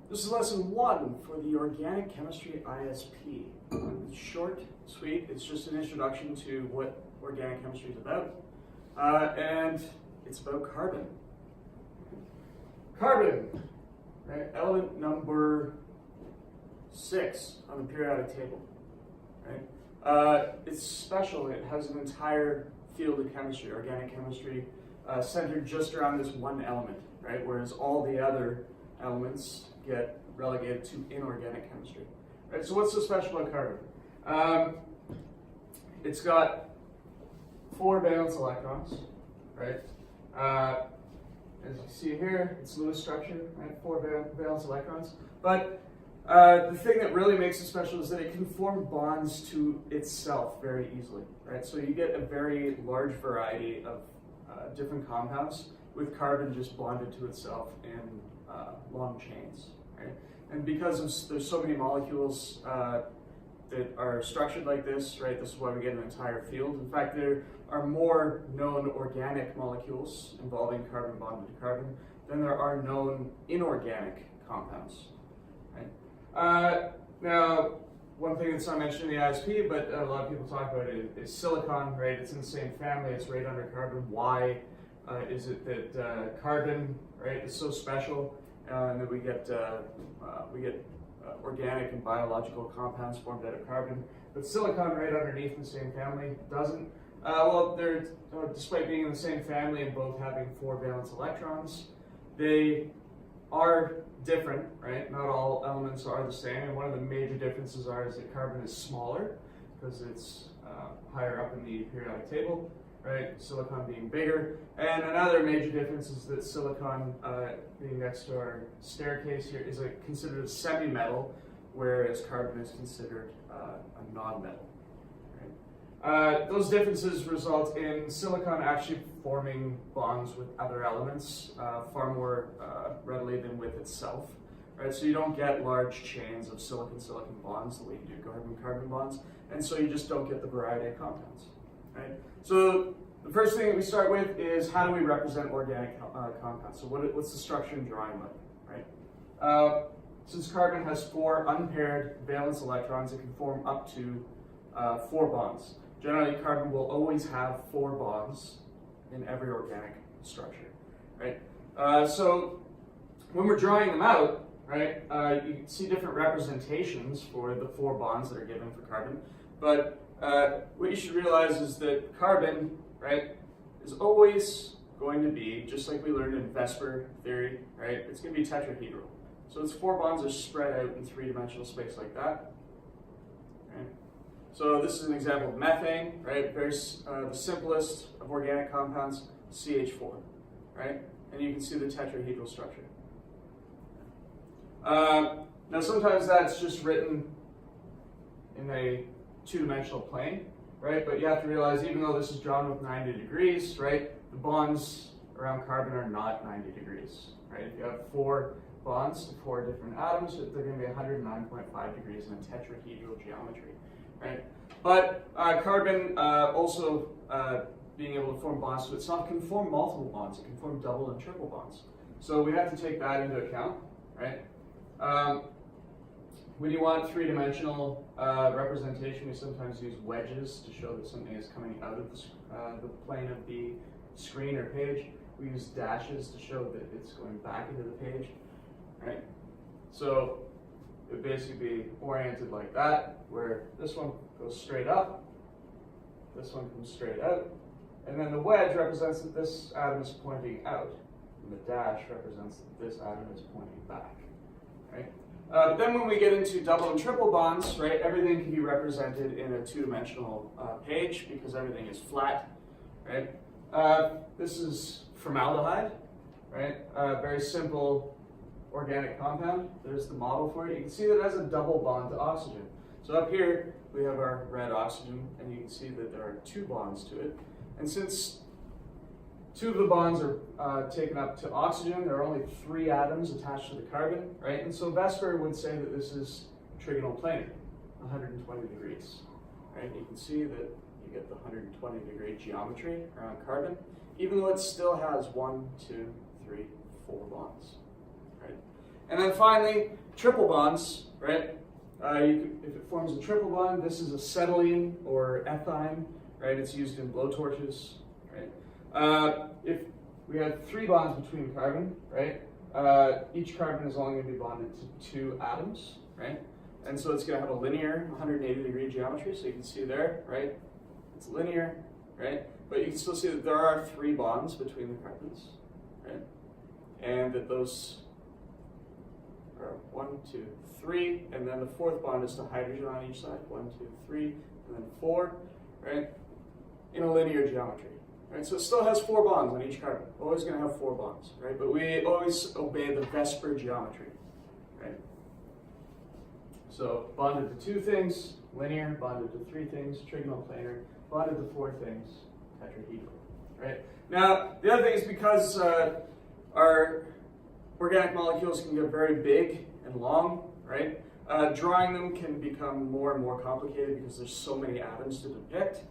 This is lesson 1 for the Organic Chemistry ISP. It's short, sweet, it's just an introduction to what organic chemistry is about. And it's about carbon. Carbon, right? Element number 6 on the periodic table. Right? It's special, it has an entire field of chemistry, organic chemistry, centered just around this one element, right? Whereas all the other elements get relegated to inorganic chemistry. Right? So what's so special about carbon? It's got 4 valence electrons, right? As you see here, it's Lewis structure, right? 4 valence electrons. But the thing that really makes it special is that it can form bonds to itself very easily, right? So you get a very large variety of different compounds with carbon just bonded to itself in long chains, right? And because there's so many molecules that are structured like this, right? This is why we get an entire field. In fact, there are more known organic molecules involving carbon bonded to carbon than there are known inorganic compounds, right? Now, one thing that's not mentioned in the ISP, but a lot of people talk about it, is silicon, right? It's in the same family, it's right under carbon. Why is it that carbon, right, is so special, and that we get organic and biological compounds formed out of carbon, but silicon right underneath in the same family doesn't? Well, they're, despite being in the same family and both having 4 valence electrons, they are different, right? Not all elements are the same, and one of the major differences is that carbon is smaller because it's higher up in the periodic table, right? Silicon being bigger. And another major difference is that silicon, being next to our staircase here, is considered a semi-metal, whereas carbon is considered a non-metal. Those differences result in silicon actually forming bonds with other elements far more readily than with itself. Right? So you don't get large chains of silicon-silicon bonds the way you do carbon-carbon bonds, and so you just don't get the variety of compounds. Right? So the first thing that we start with is how do we represent organic compounds? So what's the structure and drawing like? Right? Since carbon has 4 unpaired valence electrons, it can form up to 4 bonds. Generally, carbon will always have 4 bonds in every organic structure, right? So when we're drawing them out, right, you can see different representations for the 4 bonds that are given for carbon. But what you should realize is that carbon, right, is always going to be, just like we learned in Vesper theory, right, it's going to be tetrahedral. So its 4 bonds are spread out in 3-dimensional space like that. Right? So this is an example of methane, right? Very the simplest of organic compounds, CH4, right? And you can see the tetrahedral structure. Now sometimes that's just written in a 2-dimensional plane, right? But you have to realize, even though this is drawn with 90 degrees, right, the bonds around carbon are not 90 degrees, right? If you have 4 bonds to 4 different atoms, they're going to be 109.5 degrees in a tetrahedral geometry. Right? But carbon also being able to form bonds to itself can form multiple bonds. It can form double and triple bonds. So we have to take that into account, right? When you want 3-dimensional representation, we sometimes use wedges to show that something is coming out of the plane of the screen or page. We use dashes to show that it's going back into the page, right? So it would basically be oriented like that, where this one goes straight up, this one comes straight out, and then the wedge represents that this atom is pointing out, and the dash represents that this atom is pointing back. Right? But then when we get into double and triple bonds, right, everything can be represented in a 2-dimensional page because everything is flat. Right? This is formaldehyde, right? Very simple organic compound. There's the model for it. You can see that it has a double bond to oxygen. So up here we have our red oxygen, and you can see that there are 2 bonds to it. And since 2 of the bonds are taken up to oxygen, there are only 3 atoms attached to the carbon, right? And so Vesper would say that this is trigonal planar, 120 degrees, right? You can see that you get the 120 degree geometry around carbon, even though it still has 1, 2, 3, 4 bonds. Right? And then finally, triple bonds, right? If it forms a triple bond, this is acetylene or ethyne, right? It's used in blowtorches, right? If we have 3 bonds between carbon, right? Each carbon is only going to be bonded to 2 atoms, right? And so it's going to have a linear 180-degree geometry, so you can see there, right? It's linear, right? But you can still see that there are 3 bonds between the carbons, right? And that those are 1, 2, 3, and then the 4th bond is to hydrogen on each side, 1, 2, 3, and then 4, right? In a linear geometry, right? So it still has 4 bonds on each carbon. Always going to have 4 bonds, right? But we always obey the Vesper geometry, right? So bonded to 2 things, linear, bonded to 3 things, trigonoplanar, bonded to 4 things, tetrahedral, right? Now, the other thing is because our organic molecules can get very big and long, right? Drawing them can become more and more complicated because there's so many atoms to depict,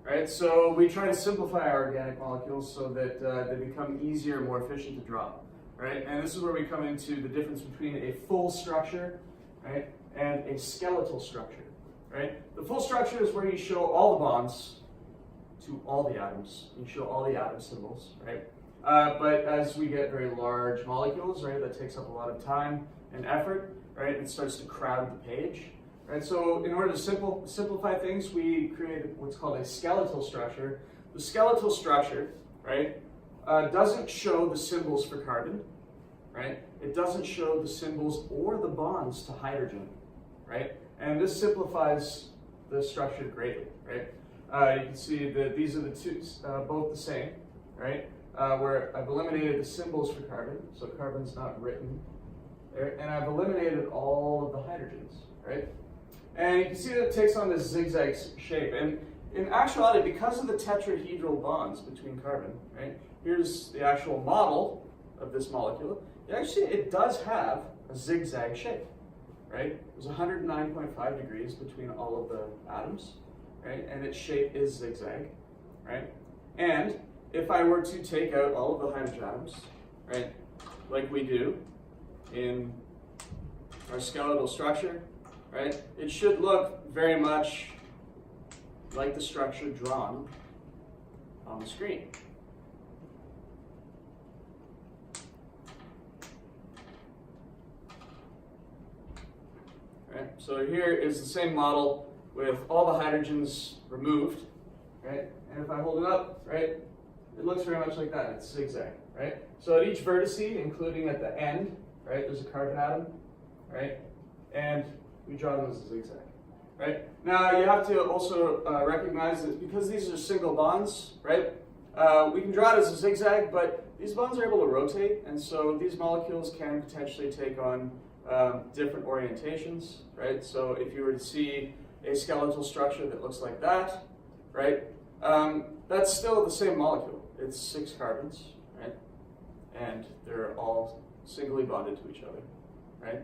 right? So we try to simplify our organic molecules so that they become easier and more efficient to draw, right? And this is where we come into the difference between a full structure, right, and a skeletal structure, right? The full structure is where you show all the bonds to all the atoms. You show all the atom symbols, right? But as we get very large molecules, right, that takes up a lot of time and effort, right? It starts to crowd the page, right? So in order to simplify things, we created what's called a skeletal structure. The skeletal structure, right, doesn't show the symbols for carbon, right? It doesn't show the symbols or the bonds to hydrogen, right? And this simplifies the structure greatly, right? You can see that these are the two, both the same, right? Where I've eliminated the symbols for carbon, so carbon's not written there, and I've eliminated all of the hydrogens, right? And you can see that it takes on this zigzag shape, and in actuality, because of the tetrahedral bonds between carbon, right? Here's the actual model of this molecule. It does have a zigzag shape, right? There's 109.5 degrees between all of the atoms, right? And its shape is zigzag, right? And if I were to take out all of the hydrogen atoms, right, like we do in our skeletal structure, right, it should look very much like the structure drawn on the screen. Right? So here is the same model with all the hydrogens removed, right? And if I hold it up, right, it looks very much like that. It's zigzag, right? So at each vertice, including at the end, right, there's a carbon atom, right? And we draw them as a zigzag, right? Now you have to also recognize that because these are single bonds, right, we can draw it as a zigzag, but these bonds are able to rotate, and so these molecules can potentially take on different orientations, right? So if you were to see a skeletal structure that looks like that, right, that's still the same molecule. It's 6 carbons, right? And they're all singly bonded to each other, right?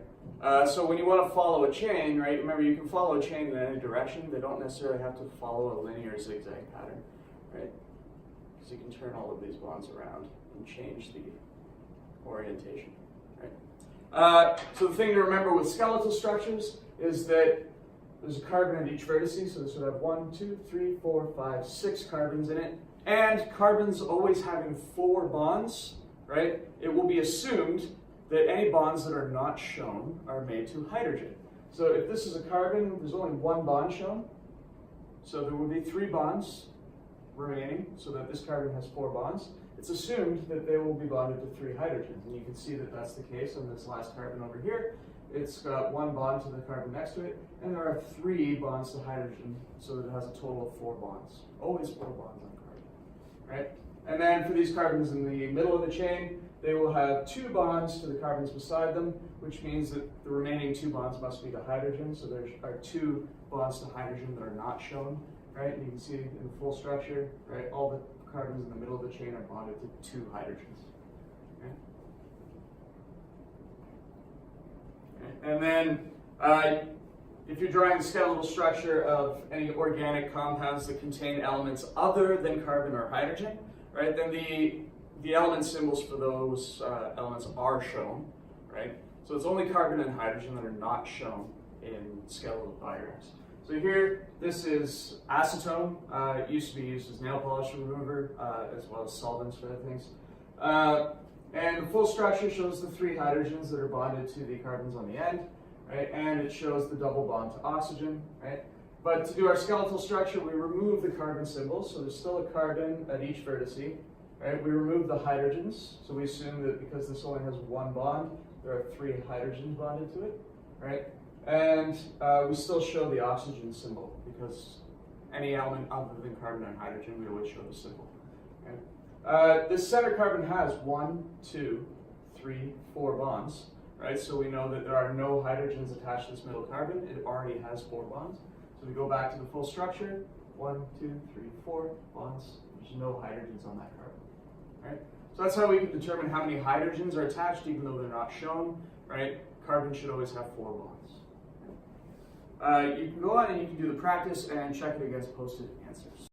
So when you want to follow a chain, right, remember you can follow a chain in any direction. They don't necessarily have to follow a linear zigzag pattern, right? Because you can turn all of these bonds around and change the orientation, right? So the thing to remember with skeletal structures is that there's a carbon at each vertice, so this would have 1, 2, 3, 4, 5, 6 carbons in it. And carbons always having 4 bonds, right? It will be assumed that any bonds that are not shown are made to hydrogen. So if this is a carbon, there's only 1 bond shown. So there will be 3 bonds remaining, so that this carbon has 4 bonds. It's assumed that they will be bonded to 3 hydrogens. And you can see that that's the case on this last carbon over here. It's got 1 bond to the carbon next to it, and there are 3 bonds to hydrogen, so that it has a total of 4 bonds. Always 4 bonds on carbon, right? And then for these carbons in the middle of the chain, they will have 2 bonds to the carbons beside them, which means that the remaining 2 bonds must be to hydrogen, so there are 2 bonds to hydrogen that are not shown, right? And you can see in the full structure, right, all the carbons in the middle of the chain are bonded to 2 hydrogens. Okay? And then, if you're drawing the skeletal structure of any organic compounds that contain elements other than carbon or hydrogen, right, then the element symbols for those elements are shown, right? So it's only carbon and hydrogen that are not shown in skeletal diagrams. So here, this is acetone. It used to be used as nail polish remover, as well as solvents for other things. And the full structure shows the 3 hydrogens that are bonded to the carbons on the end, right? And it shows the double bond to oxygen, right? But to do our skeletal structure, we remove the carbon symbols, so there's still a carbon at each vertice, right? We remove the hydrogens, so we assume that because this only has 1 bond, there are 3 hydrogens bonded to it, right? And we still show the oxygen symbol, because any element other than carbon and hydrogen, we always show the symbol, right? This center carbon has 1, 2, 3, 4 bonds, right? So we know that there are no hydrogens attached to this middle carbon. It already has 4 bonds. So we go back to the full structure, 1, 2, 3, 4 bonds. There's no hydrogens on that carbon, right? So that's how we can determine how many hydrogens are attached, even though they're not shown, right? Carbon should always have 4 bonds. You can go on and you can do the practice and check it against posted answers.